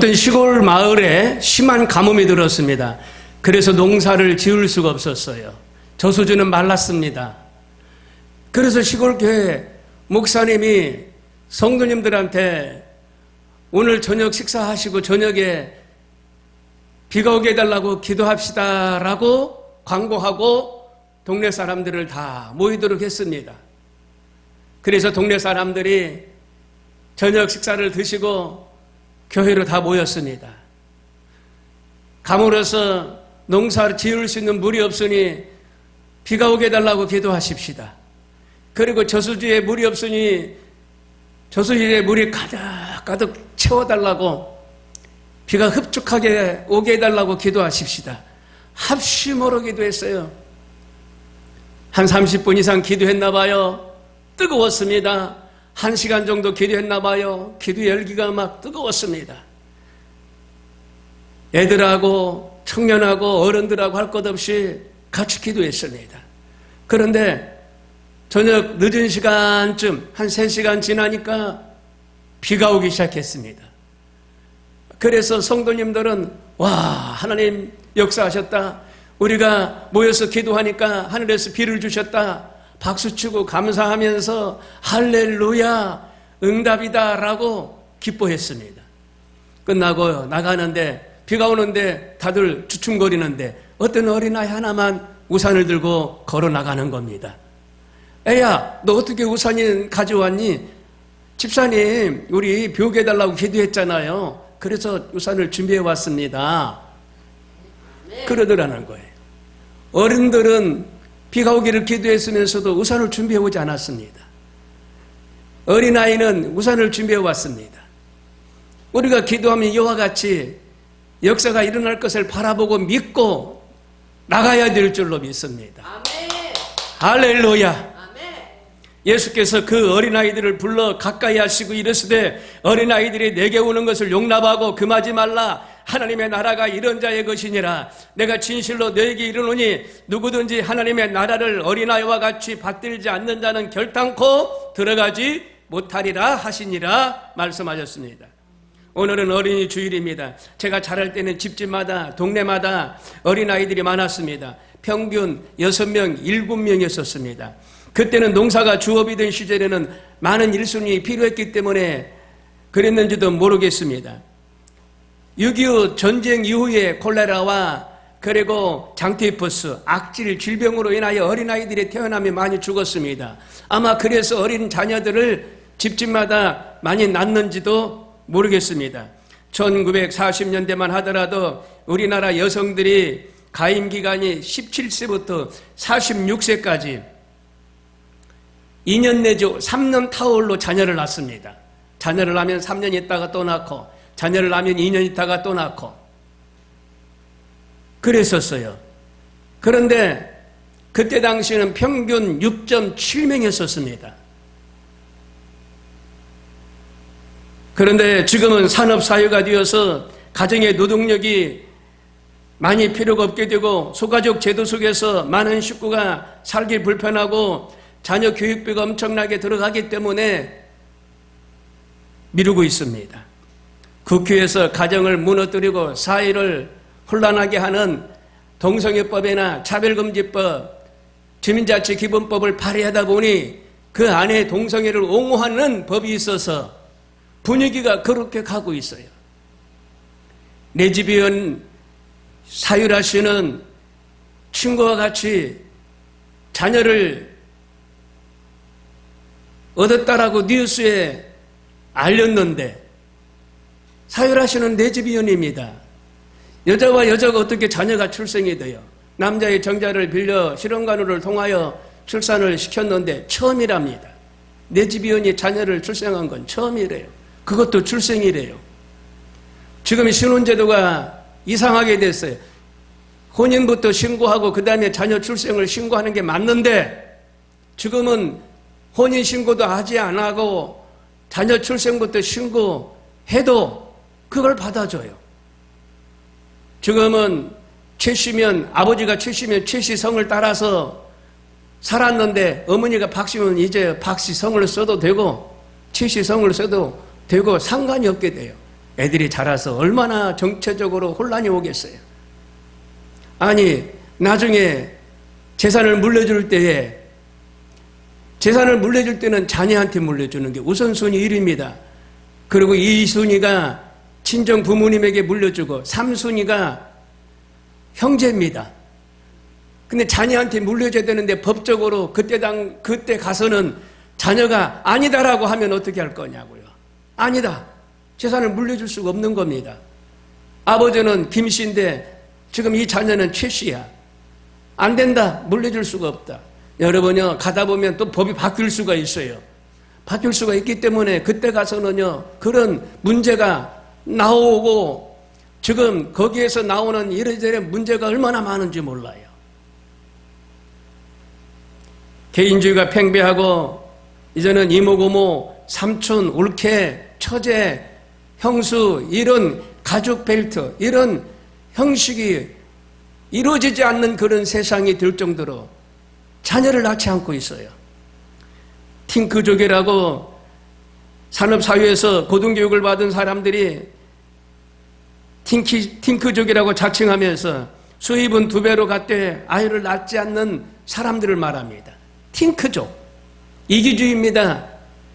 어떤 시골 마을에 심한 가뭄이 들었습니다. 그래서 농사를 지을 수가 없었어요. 저수지는 말랐습니다. 그래서 시골 교회 목사님이 성도님들한테 오늘 저녁 식사하시고 저녁에 비가 오게 해달라고 기도합시다 라고 광고하고 동네 사람들을 다 모이도록 했습니다. 그래서 동네 사람들이 저녁 식사를 드시고 교회로 다 모였습니다. 가물어서 농사를 지을 수 있는 물이 없으니 비가 오게 해달라고 기도하십시다. 그리고 저수지에 물이 없으니 저수지에 물이 가득 채워달라고, 비가 흡축하게 오게 해달라고 기도하십시다. 합심으로 기도했어요. 한 30분 이상 기도했나 봐요. 뜨거웠습니다. 1시간 정도 기도했나 봐요. 기도 열기가 막 뜨거웠습니다. 애들하고 청년하고 어른들하고 할 것 없이 같이 기도했습니다. 그런데 저녁 늦은 시간쯤 한 3시간 지나니까 비가 오기 시작했습니다. 그래서 성도님들은 와, 하나님 역사하셨다. 우리가 모여서 기도하니까 하늘에서 비를 주셨다. 박수치고 감사하면서 할렐루야 응답이다 라고 기뻐했습니다. 끝나고 나가는데 비가 오는데 다들 주춤거리는데 어떤 어린아이 하나만 우산을 들고 걸어 나가는 겁니다. 애야, 너 어떻게 우산이 가져왔니? 집사님, 우리 비 오게 해달라고 기도했잖아요. 그래서 우산을 준비해 왔습니다. 그러더라는 거예요. 어른들은 비가 오기를 기도했으면서도 우산을 준비해 오지 않았습니다. 어린아이는 우산을 준비해 왔습니다. 우리가 기도하면 이와 같이 역사가 일어날 것을 바라보고 믿고 나가야 될 줄로 믿습니다. 아멘. 할렐루야. 예수께서 그 어린아이들을 불러 가까이 하시고 이르시되 어린아이들이 내게 오는 것을 용납하고 금하지 말라. 하나님의 나라가 이런 자의 것이니라. 내가 진실로 너에게 이르노니 누구든지 하나님의 나라를 어린아이와 같이 받들지 않는 자는 결단코 들어가지 못하리라 하시니라 말씀하셨습니다. 오늘은 어린이 주일입니다. 제가 자랄 때는 집집마다 동네마다 어린아이들이 많았습니다. 평균 6명, 7명이었습니다. 그때는 농사가 주업이던 시절에는 많은 일손이 필요했기 때문에 그랬는지도 모르겠습니다. 6.25 전쟁 이후에 콜레라와 그리고 장티푸스, 악질 질병으로 인하여 어린아이들이 태어나며 많이 죽었습니다. 아마 그래서 어린 자녀들을 집집마다 많이 낳는지도 모르겠습니다. 1940년대만 하더라도 우리나라 여성들이 가임기간이 17세부터 46세까지 2년 내지 3년 타월로 자녀를 낳습니다. 자녀를 낳으면 3년 있다가 또 낳고 자녀를 낳으면 2년 있다가 또 낳고 그랬었어요. 그런데 그때 당시에는 평균 6.7명이었습니다. 그런데 지금은 산업사회가 되어서 가정의 노동력이 많이 필요가 없게 되고 소가족 제도 속에서 많은 식구가 살기 불편하고 자녀 교육비가 엄청나게 들어가기 때문에 미루고 있습니다. 국회에서 가정을 무너뜨리고 사회를 혼란하게 하는 동성애법이나 차별금지법, 주민자치기본법을 발의하다 보니 그 안에 동성애를 옹호하는 법이 있어서 분위기가 그렇게 가고 있어요. 내 집이온 사유라 씨는 친구와 같이 자녀를 얻었다라고 뉴스에 알렸는데 사유라 씨는 내 집이온입니다. 여자와 여자가 어떻게 자녀가 출생이 돼요? 남자의 정자를 빌려 실혼간호를 통하여 출산을 시켰는데 처음이랍니다. 내 집이온이 자녀를 출생한 건 처음이래요. 그것도 출생이래요. 지금 신혼제도가 이상하게 됐어요. 혼인부터 신고하고 그 다음에 자녀 출생을 신고하는 게 맞는데 지금은 혼인신고도 하지 안 하고 자녀 출생부터 신고해도 그걸 받아줘요. 지금은 최씨면 아버지가 최씨면 최씨 성을 따라서 살았는데 어머니가 박씨면 이제 박씨 성을 써도 되고 최씨 성을 써도 되고 상관이 없게 돼요. 애들이 자라서 얼마나 정체적으로 혼란이 오겠어요. 아니, 나중에 재산을 물려줄 때는 자녀한테 물려주는 게 우선순위 1위입니다. 그리고 2순위가 친정 부모님에게 물려주고 3순위가 형제입니다. 근데 자녀한테 물려줘야 되는데 법적으로 그때 가서는 자녀가 아니다라고 하면 어떻게 할 거냐고요. 아니다. 재산을 물려줄 수가 없는 겁니다. 아버지는 김 씨인데 지금 이 자녀는 최 씨야. 안 된다. 물려줄 수가 없다. 여러분요, 가다 보면 또 법이 바뀔 수가 있어요. 바뀔 수가 있기 때문에 그때 가서는요, 그런 문제가 나오고 지금 거기에서 나오는 이래저래 문제가 얼마나 많은지 몰라요. 개인주의가 팽배하고 이제는 이모, 고모, 삼촌, 올케, 처제, 형수 이런 가족 벨트 이런 형식이 이루어지지 않는 그런 세상이 될 정도로 자녀를 낳지 않고 있어요. 팅크족이라고 산업사회에서 고등교육을 받은 사람들이 팅크족이라고 자칭하면서 수입은 2배로 갔대 아이를 낳지 않는 사람들을 말합니다. 팅크족, 이기주의입니다.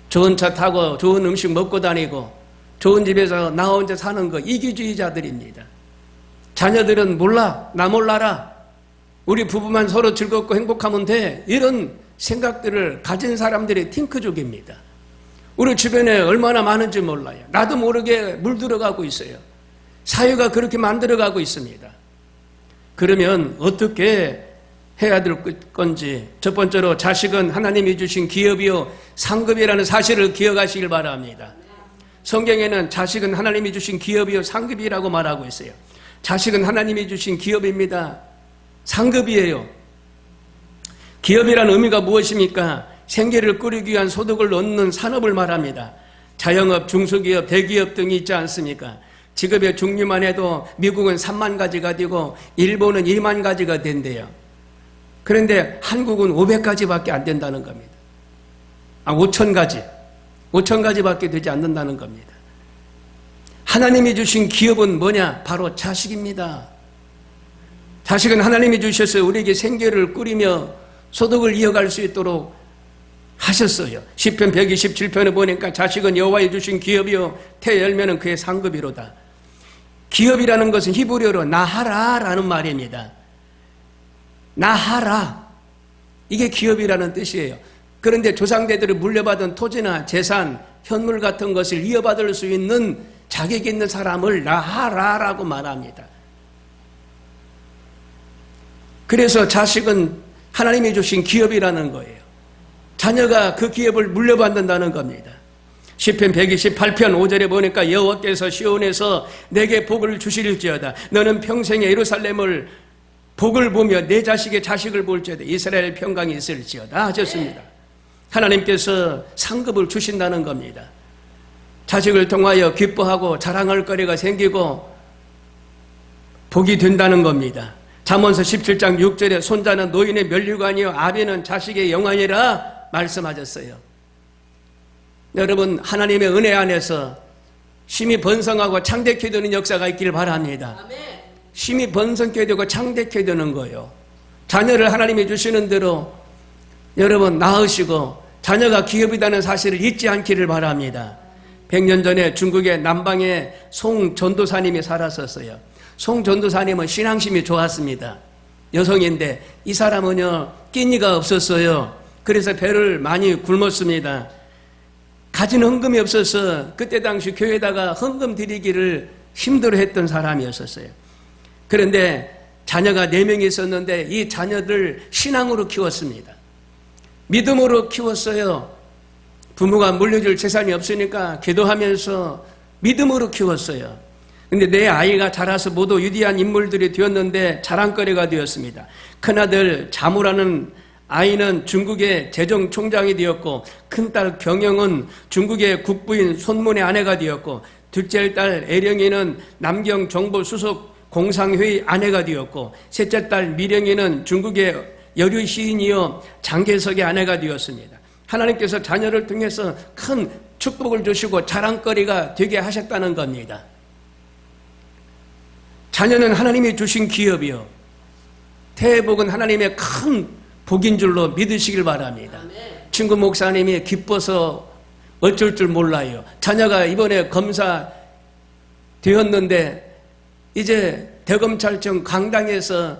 좋은 차 타고 좋은 음식 먹고 다니고 좋은 집에서 나 혼자 사는 거 이기주의자들입니다. 자녀들은 몰라, 나 몰라라. 우리 부부만 서로 즐겁고 행복하면 돼. 이런 생각들을 가진 사람들이 팅크족입니다. 우리 주변에 얼마나 많은지 몰라요. 나도 모르게 물들어가고 있어요. 사회가 그렇게 만들어가고 있습니다. 그러면 어떻게 해야 될 건지, 첫 번째로 자식은 하나님이 주신 기업이요 상급이라는 사실을 기억하시길 바랍니다. 성경에는 자식은 하나님이 주신 기업이요 상급이라고 말하고 있어요. 자식은 하나님이 주신 기업입니다. 상급이에요. 기업이라는 의미가 무엇입니까? 생계를 꾸리기 위한 소득을 얻는 산업을 말합니다. 자영업, 중소기업, 대기업 등이 있지 않습니까? 직업의 종류만 해도 미국은 3만 가지가 되고 일본은 1만 가지가 된대요. 그런데 한국은 500가지밖에 안 된다는 겁니다. 5,000가지밖에 되지 않는다는 겁니다. 하나님이 주신 기업은 뭐냐? 바로 자식입니다. 자식은 하나님이 주셔서 우리에게 생계를 꾸리며 소득을 이어갈 수 있도록 하셨어요. 시편 127편에 보니까 자식은 여호와의 주신 기업이요 태 열매는 그의 상급이로다. 기업이라는 것은 히브리어로 나하라라는 말입니다. 나하라, 이게 기업이라는 뜻이에요. 그런데 조상대들이 물려받은 토지나 재산, 현물 같은 것을 이어받을 수 있는 자격 있는 사람을 나하라라고 말합니다. 그래서 자식은 하나님이 주신 기업이라는 거예요. 자녀가 그 기업을 물려받는다는 겁니다. 시편 128편 5절에 보니까 여호와께서 시온에서 내게 복을 주시릴지어다. 너는 평생에 예루살렘을 복을 보며 내 자식의 자식을 볼지어다. 이스라엘 평강이 있을지어다 하셨습니다. 하나님께서 상급을 주신다는 겁니다. 자식을 통하여 기뻐하고 자랑할 거리가 생기고 복이 된다는 겁니다. 잠언서 17장 6절에 손자는 노인의 면류관이요 아비는 자식의 영광이라 말씀하셨어요. 여러분, 하나님의 은혜 안에서 심히 번성하고 창대케 되는 역사가 있길 바랍니다. 심히 번성케 되고 창대케 되는 거예요. 자녀를 하나님이 주시는 대로 여러분 낳으시고 자녀가 기업이라는 사실을 잊지 않기를 바랍니다. 100년 전에 중국의 남방에 송 전도사님이 살았었어요. 송 전도사님은 신앙심이 좋았습니다. 여성인데 이 사람은요 끼니가 없었어요. 그래서 배를 많이 굶었습니다. 가진 헌금이 없어서 그때 당시 교회에다가 헌금 드리기를 힘들어했던 사람이었었어요. 그런데 자녀가 4명이 있었는데 이 자녀들 신앙으로 키웠습니다. 믿음으로 키웠어요. 부모가 물려줄 재산이 없으니까 기도하면서 믿음으로 키웠어요. 근데 내 아이가 자라서 모두 위대한 인물들이 되었는데 자랑거리가 되었습니다. 큰아들 자무라는 아이는 중국의 재정총장이 되었고, 큰딸 경영은 중국의 국부인 손문의 아내가 되었고, 둘째 딸 애령이는 남경 정보수석 공상회의 아내가 되었고, 셋째 딸 미령이는 중국의 여류 시인이요 장개석의 아내가 되었습니다. 하나님께서 자녀를 통해서 큰 축복을 주시고 자랑거리가 되게 하셨다는 겁니다. 자녀는 하나님이 주신 기업이요, 태복은 하나님의 큰 복인 줄로 믿으시길 바랍니다. 친구 목사님이 기뻐서 어쩔 줄 몰라요. 자녀가 이번에 검사 되었는데 이제 대검찰청 강당에서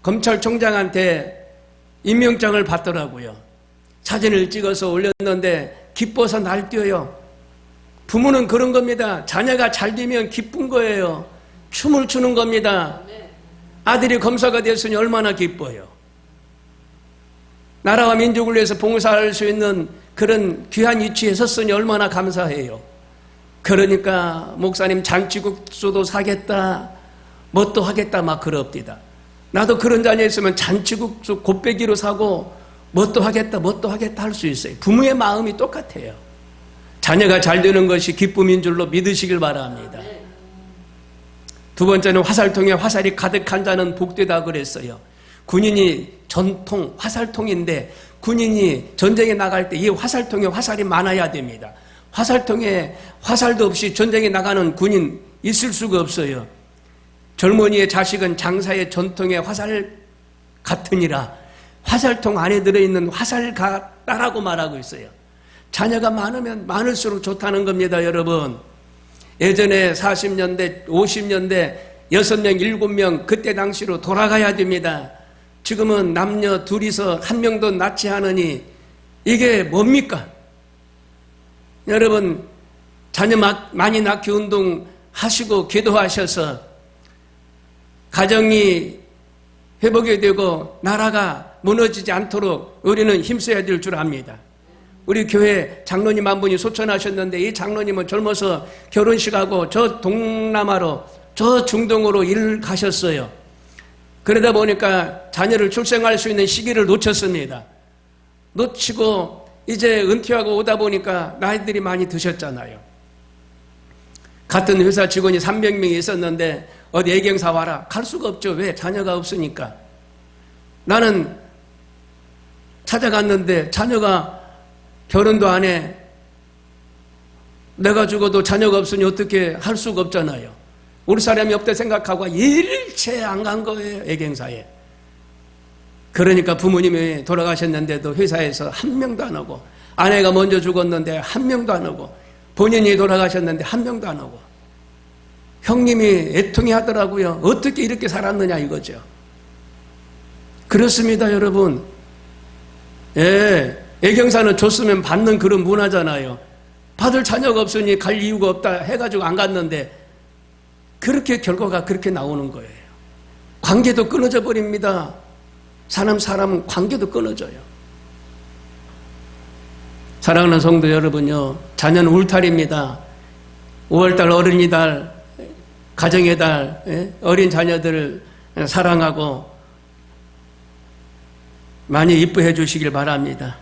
검찰총장한테 임명장을 받더라고요. 사진을 찍어서 올렸는데 기뻐서 날뛰어요. 부모는 그런 겁니다. 자녀가 잘 되면 기쁜 거예요. 춤을 추는 겁니다. 아들이 검사가 됐으니 얼마나 기뻐요. 나라와 민족을 위해서 봉사할 수 있는 그런 귀한 위치에 섰으니 얼마나 감사해요. 그러니까 목사님 잔치국수도 사겠다, 뭣도 하겠다 막 그럽디다. 나도 그런 자녀 있으면 잔치국수 곱빼기로 사고 뭣도 하겠다 할 수 있어요. 부모의 마음이 똑같아요. 자녀가 잘 되는 것이 기쁨인 줄로 믿으시길 바랍니다. 두 번째는 화살통에 화살이 가득한 자는 복되다 그랬어요. 군인이 전통 화살통인데 군인이 전쟁에 나갈 때 이 화살통에 화살이 많아야 됩니다. 화살통에 화살도 없이 전쟁에 나가는 군인 있을 수가 없어요. 젊은이의 자식은 장사의 전통의 화살 같으니라. 화살통 안에 들어있는 화살 같다라고 말하고 있어요. 자녀가 많으면 많을수록 좋다는 겁니다, 여러분. 예전에 40년대, 50년대 6명, 7명 그때 당시로 돌아가야 됩니다. 지금은 남녀 둘이서 한 명도 낳지 않으니 이게 뭡니까? 여러분, 자녀 많이 낳기 운동 하시고 기도하셔서 가정이 회복이 되고 나라가 무너지지 않도록 우리는 힘써야 될 줄 압니다. 우리 교회 장로님 한 분이 소천하셨는데 이 장로님은 젊어서 결혼식하고 저 동남아로, 저 중동으로 일 가셨어요. 그러다 보니까 자녀를 출생할 수 있는 시기를 놓쳤습니다. 놓치고 이제 은퇴하고 오다 보니까 나이들이 많이 드셨잖아요. 같은 회사 직원이 300명이 있었는데 어디 애경사 와라. 갈 수가 없죠. 왜? 자녀가 없으니까. 나는 찾아갔는데 자녀가 결혼도 안 해. 내가 죽어도 자녀가 없으니 어떻게 할 수가 없잖아요. 우리 사람이 없다 생각하고 일체 안 간 거예요. 애경사에. 그러니까 부모님이 돌아가셨는데도 회사에서 한 명도 안 오고, 아내가 먼저 죽었는데 한 명도 안 오고, 본인이 돌아가셨는데 한 명도 안 오고, 형님이 애통이 하더라고요. 어떻게 이렇게 살았느냐 이거죠. 그렇습니다, 여러분. 예, 애경사는 줬으면 받는 그런 문화잖아요. 받을 자녀가 없으니 갈 이유가 없다 해가지고 안 갔는데 그렇게 결과가 그렇게 나오는 거예요. 관계도 끊어져 버립니다. 사람 관계도 끊어져요. 사랑하는 성도 여러분요, 자녀는 울타리입니다. 5월달 어린이달, 가정의 달, 어린 자녀들을 사랑하고 많이 이뻐해 주시길 바랍니다.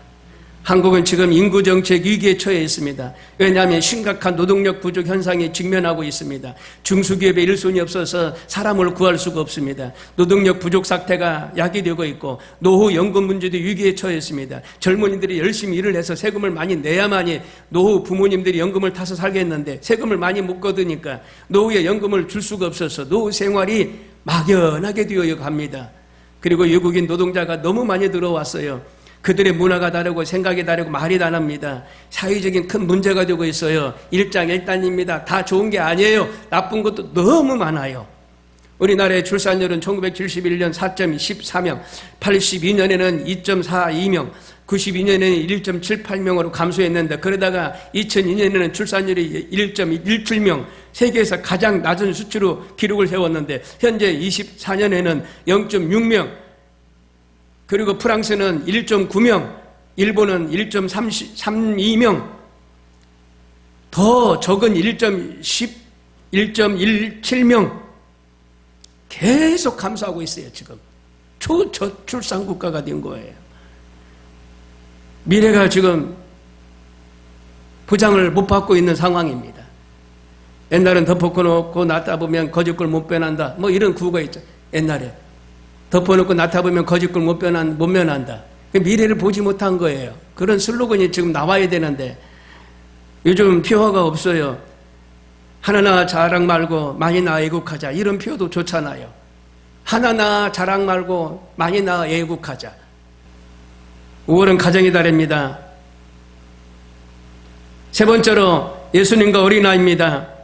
한국은 지금 인구정책 위기에 처해 있습니다. 왜냐하면 심각한 노동력 부족 현상에 직면하고 있습니다. 중소기업에 일손이 없어서 사람을 구할 수가 없습니다. 노동력 부족 사태가 야기되고 있고 노후연금 문제도 위기에 처해 있습니다. 젊은이들이 열심히 일을 해서 세금을 많이 내야만이 노후 부모님들이 연금을 타서 살겠는데 세금을 많이 못 거두니까 노후에 연금을 줄 수가 없어서 노후 생활이 막연하게 되어 갑니다. 그리고 외국인 노동자가 너무 많이 들어왔어요. 그들의 문화가 다르고 생각이 다르고 말이 다릅니다. 사회적인 큰 문제가 되고 있어요. 일장일단입니다. 다 좋은 게 아니에요. 나쁜 것도 너무 많아요. 우리나라의 출산율은 1971년 4.14명, 82년에는 2.42명, 92년에는 1.78명으로 감소했는데 그러다가 2002년에는 출산율이 1.17명, 세계에서 가장 낮은 수치로 기록을 세웠는데 현재 24년에는 0.6명, 그리고 프랑스는 1.9명, 일본은 1.32명, 더 적은 1.17명 계속 감소하고 있어요. 지금 초저출산 국가가 된 거예요. 미래가 지금 보장을 못 받고 있는 상황입니다. 옛날엔 덮어놓고 놨다 보면 거짓골 못 변한다, 뭐 이런 구호가 있죠. 옛날에 덮어놓고 놨다 보면 거짓골 못 면한다. 미래를 보지 못한 거예요. 그런 슬로건이 지금 나와야 되는데 요즘 표어가 없어요. 하나나 자랑 말고 많이 낳아 애국하자. 이런 표어도 좋잖아요. 하나나 자랑 말고 많이 낳아 애국하자. 5월은 가정의 달입니다. 세 번째로 예수님과 어린아이입니다.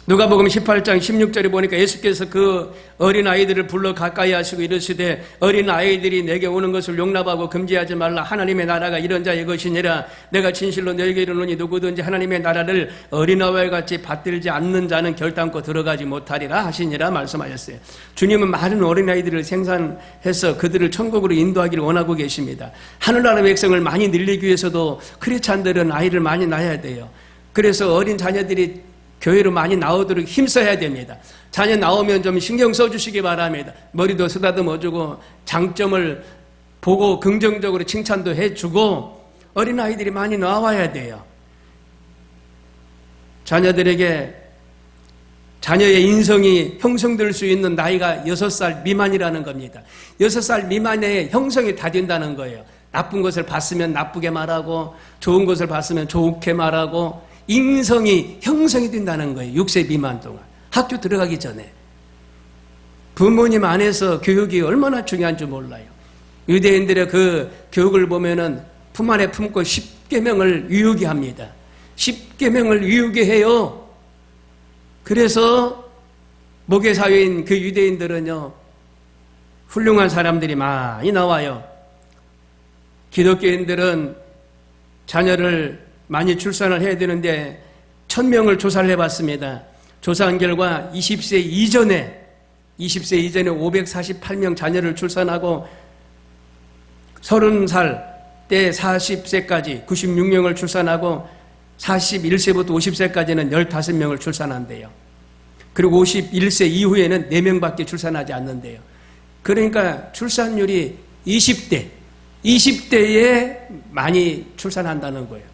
누가복음 18장 16절에 보니까 예수께서 그 어린아이들을 불러 가까이 하시고 이르시되 어린아이들이 내게 오는 것을 용납하고 금지하지 말라. 하나님의 나라가 이런 자의 것이니라. 내가 진실로 너에게 이르노니 누구든지 하나님의 나라를 어린아이와 같이 받들지 않는 자는 결단코 들어가지 못하리라 하시니라 말씀하셨어요. 주님은 많은 어린아이들을 생산해서 그들을 천국으로 인도하기를 원하고 계십니다. 하늘나라 백성을 많이 늘리기 위해서도 크리스찬들은 아이를 많이 낳아야 돼요. 그래서 어린 자녀들이 교회로 많이 나오도록 힘써야 됩니다. 자녀 나오면 좀 신경 써주시기 바랍니다. 머리도 쓰다듬어주고 장점을 보고 긍정적으로 칭찬도 해주고 어린아이들이 많이 나와야 돼요. 자녀들에게 자녀의 인성이 형성될 수 있는 나이가 6살 미만이라는 겁니다. 6살 미만에 형성이 다 된다는 거예요. 나쁜 것을 봤으면 나쁘게 말하고 좋은 것을 봤으면 좋게 말하고 인성이 형성이 된다는 거예요. 6세 미만 동안 학교 들어가기 전에. 부모님 안에서 교육이 얼마나 중요한지 몰라요. 유대인들의 그 교육을 보면은 품 안에 품고 10계명을 유효게 합니다. 10계명을 유효게 해요. 그래서 모계사회인 그 유대인들은요 훌륭한 사람들이 많이 나와요. 기독교인들은 자녀를 많이 출산을 해야 되는데 1000명을 조사를 해봤습니다. 조사한 결과 20세 이전에 548명 자녀를 출산하고 30살 때 40세까지 96명을 출산하고 41세부터 50세까지는 15명을 출산한대요. 그리고 51세 이후에는 4명밖에 출산하지 않는데요. 그러니까 출산율이 20대에 많이 출산한다는 거예요.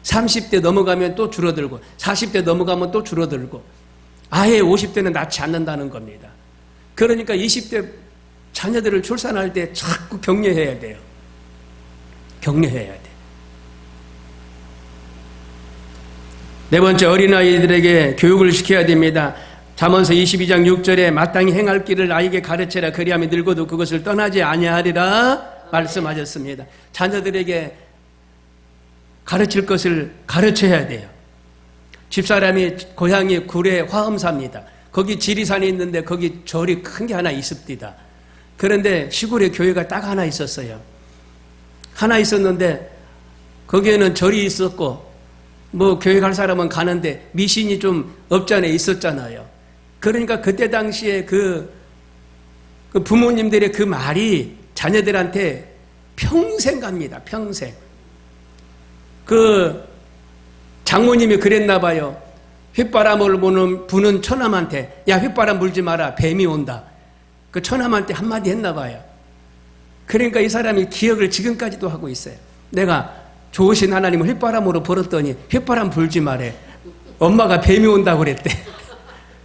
30대 넘어가면 또 줄어들고 40대 넘어가면 또 줄어들고 아예 50대는 낳지 않는다는 겁니다. 그러니까 20대 자녀들을 출산할 때 자꾸 격려해야 돼요. 격려해야 돼. 네 번째, 어린아이들에게 교육을 시켜야 됩니다. 잠언서 22장 6절에 마땅히 행할 길을 아이에게 가르치라. 그리하면 늙어도 그것을 떠나지 아니하리라 말씀하셨습니다. 자녀들에게 가르칠 것을 가르쳐야 돼요. 집사람이 고향이 구례 화엄사입니다. 거기 지리산이 있는데 거기 절이 큰 게 하나 있습니다. 그런데 시골에 교회가 딱 하나 있었어요. 하나 있었는데 거기에는 절이 있었고 뭐 교회 갈 사람은 가는데 미신이 좀 없잖아요. 있었잖아요. 그러니까 그때 당시에 그 부모님들의 그 말이 자녀들한테 평생 갑니다. 평생. 그 장모님이 그랬나 봐요. 휘바람을 부는 처남한테 야 휘바람 불지 마라 뱀이 온다. 그 처남한테 한마디 했나 봐요. 그러니까 이 사람이 기억을 지금까지도 하고 있어요. 내가 좋으신 하나님을 휘바람으로 불었더니 휘바람 불지 말래. 엄마가 뱀이 온다고 그랬대.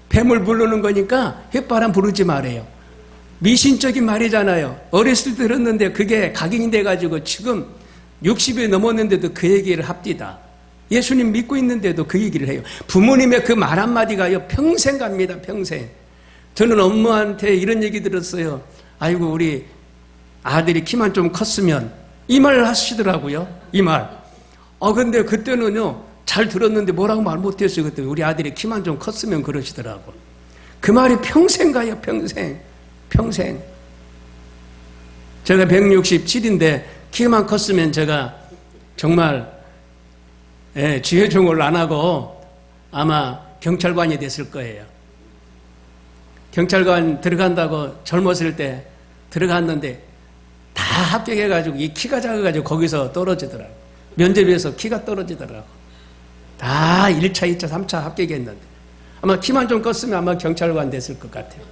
뱀을 부르는 거니까 휘바람 부르지 말래요. 미신적인 말이잖아요. 어렸을 때 들었는데 그게 각인이 돼가지고 지금 60이 넘었는데도 그 얘기를 합디다. 예수님 믿고 있는데도 그 얘기를 해요. 부모님의 그 말 한마디가요 평생 갑니다. 평생. 저는 엄마한테 이런 얘기 들었어요. 아이고 우리 아들이 키만 좀 컸으면 이 말을 하시더라고요. 이 말. 근데 그때는요 잘 들었는데 뭐라고 말 못했어요. 그때 우리 아들이 키만 좀 컸으면 그러시더라고. 그 말이 평생 가요. 평생. 평생. 제가 167인데 키만 컸으면 제가 정말 지혜종을 안 하고 아마 경찰관이 됐을 거예요. 경찰관 들어간다고 젊었을 때 들어갔는데 다 합격해가지고 이 키가 작아가지고 거기서 떨어지더라고. 면접에서 키가 떨어지더라고. 다 1차, 2차, 3차 합격했는데 아마 키만 좀 컸으면 아마 경찰관 됐을 것 같아요.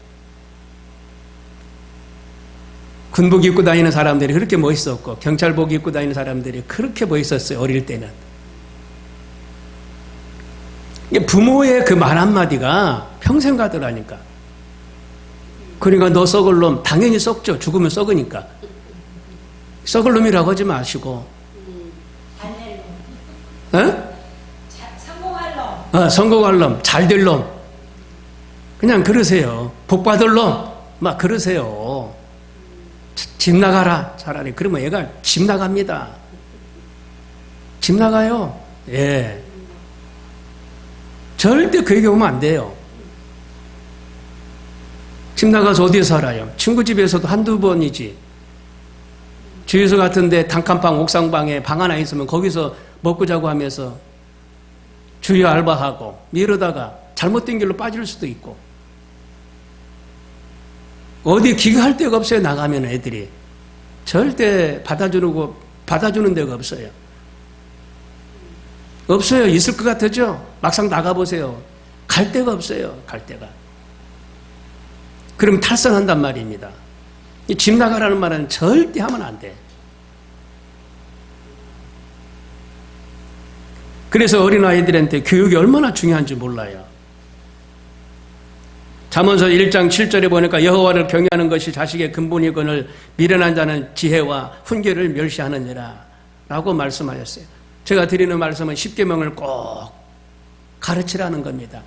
군복 입고 다니는 사람들이 그렇게 멋있었고 경찰복 입고 다니는 사람들이 그렇게 멋있었어요. 어릴 때는. 부모의 그 말 한마디가 평생 가더라니까. 그러니까 너 썩을 놈 당연히 썩죠. 죽으면 썩으니까. 썩을 놈이라고 하지 마시고. 선거 갈 놈, 잘 될 놈, 그냥 그러세요. 복 받을 놈, 막 그러세요. 집 나가라, 차라리. 그러면 얘가 집 나갑니다. 집 나가요. 예. 절대 그 얘기 오면 안 돼요. 집 나가서 어디에 살아요? 친구 집에서도 한두 번이지. 주유소 같은데 단칸방 옥상방에 방 하나 있으면 거기서 먹고 자고 하면서 주유 알바하고 이러다가 잘못된 길로 빠질 수도 있고. 어디 기가할 데가 없어요. 나가면 애들이 절대 받아주는 데가 없어요. 없어요. 있을 것 같죠? 막상 나가보세요. 갈 데가 없어요. 갈 데가. 그럼 탈선한단 말입니다. 이 집 나가라는 말은 절대 하면 안 돼. 그래서 어린아이들한테 교육이 얼마나 중요한지 몰라요. 잠언서 1장 7절에 보니까 여호와를 경외하는 것이 자식의 근본이거늘 미련한 자는 지혜와 훈계를 멸시하느니라 라고 말씀하셨어요. 제가 드리는 말씀은 십계명을 꼭 가르치라는 겁니다.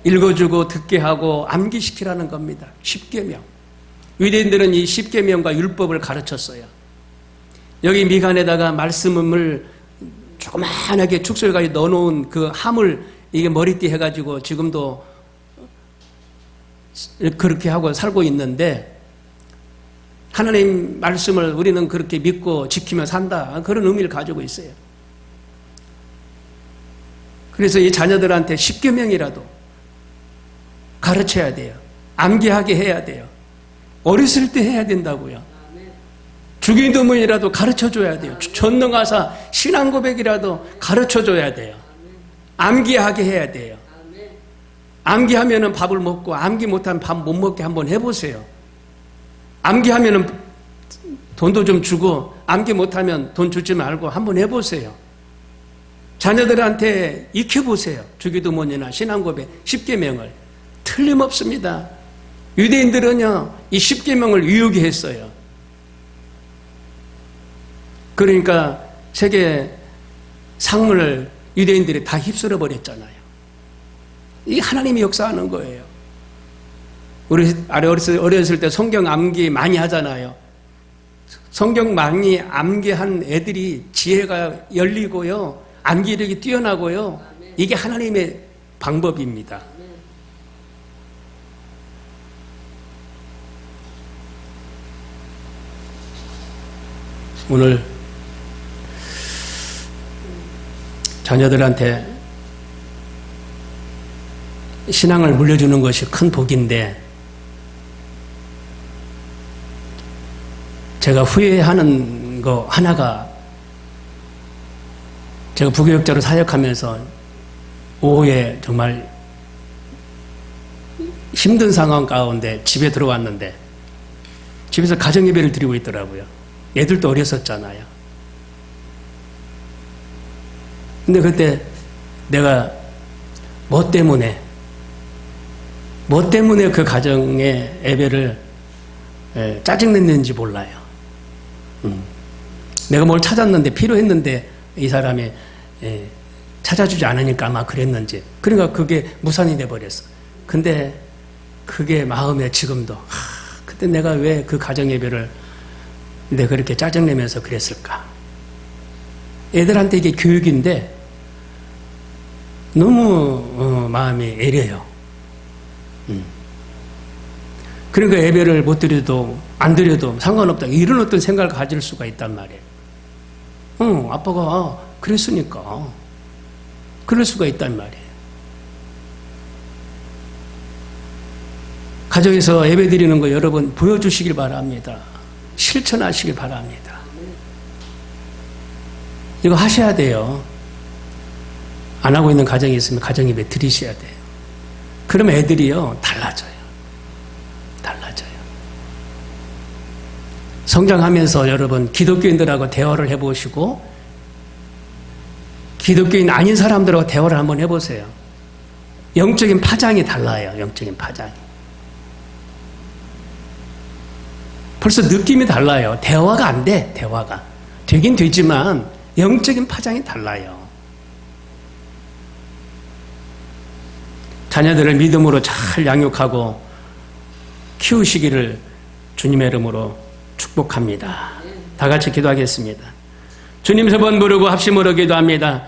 읽어주고 듣게 하고 암기시키라는 겁니다. 십계명. 유대인들은 이 십계명과 율법을 가르쳤어요. 여기 미간에다가 말씀을 조그만하게 축소해가지고 넣어놓은 그 함을 이게 머리띠 해가지고 지금도 그렇게 하고 살고 있는데, 하나님 말씀을 우리는 그렇게 믿고 지키며 산다, 그런 의미를 가지고 있어요. 그래서 이 자녀들한테 십계명이라도 가르쳐야 돼요. 암기하게 해야 돼요. 어렸을 때 해야 된다고요. 주기도문이라도 가르쳐줘야 돼요. 전능하사 신앙고백이라도 가르쳐줘야 돼요. 암기하게 해야 돼요. 암기하면은 밥을 먹고, 암기 못하면 밥 못 먹게 한번 해보세요. 암기하면은 돈도 좀 주고, 암기 못하면 돈 주지 말고 한번 해보세요. 자녀들한테 익혀보세요. 주기도문이나 신앙고백, 십계명을. 틀림없습니다. 유대인들은요, 이 십계명을 위우게 했어요. 그러니까 세계 상물을 유대인들이 다 휩쓸어 버렸잖아요. 이 하나님이 역사하는 거예요. 우리 어렸을 때 성경 암기 많이 하잖아요. 성경 많이 암기한 애들이 지혜가 열리고요, 암기력이 뛰어나고요. 이게 하나님의 방법입니다. 오늘 자녀들한테 신앙을 물려주는 것이 큰 복인데, 제가 후회하는 거 하나가, 제가 부교육자로 사역하면서 오후에 정말 힘든 상황 가운데 집에 들어왔는데, 집에서 가정예배를 드리고 있더라고요. 애들도 어렸었잖아요. 근데 그때 내가 뭐 때문에 그 가정의 예배를 짜증냈는지 몰라요. 내가 뭘 찾았는데, 필요했는데 이 사람이 찾아주지 않으니까 아마 그랬는지. 그러니까 그게 무산이 돼버렸어. 근데 그게 마음에 지금도, 그때 내가 왜 그 가정 예배를 내가 그렇게 짜증내면서 그랬을까. 애들한테 이게 교육인데 너무 마음이 애려요. 그러니까 예배를 못 드려도 안 드려도 상관없다, 이런 어떤 생각을 가질 수가 있단 말이에요. 아빠가 그랬으니까 그럴 수가 있단 말이에요. 가정에서 예배 드리는 거 여러분 보여주시길 바랍니다. 실천하시길 바랍니다. 이거 하셔야 돼요. 안 하고 있는 가정이 있으면 가정 예배 드리셔야 돼요. 그러면 애들이요, 달라져요. 성장하면서 여러분 기독교인들하고 대화를 해보시고 기독교인 아닌 사람들하고 대화를 한번 해보세요. 영적인 파장이 달라요. 영적인 파장이. 벌써 느낌이 달라요. 대화가 안 돼. 대화가. 되긴 되지만 영적인 파장이 달라요. 자녀들을 믿음으로 잘 양육하고 키우시기를 주님의 이름으로 축복합니다. 다 같이 기도하겠습니다. 주님 세 번 부르고 합심으로 기도합니다.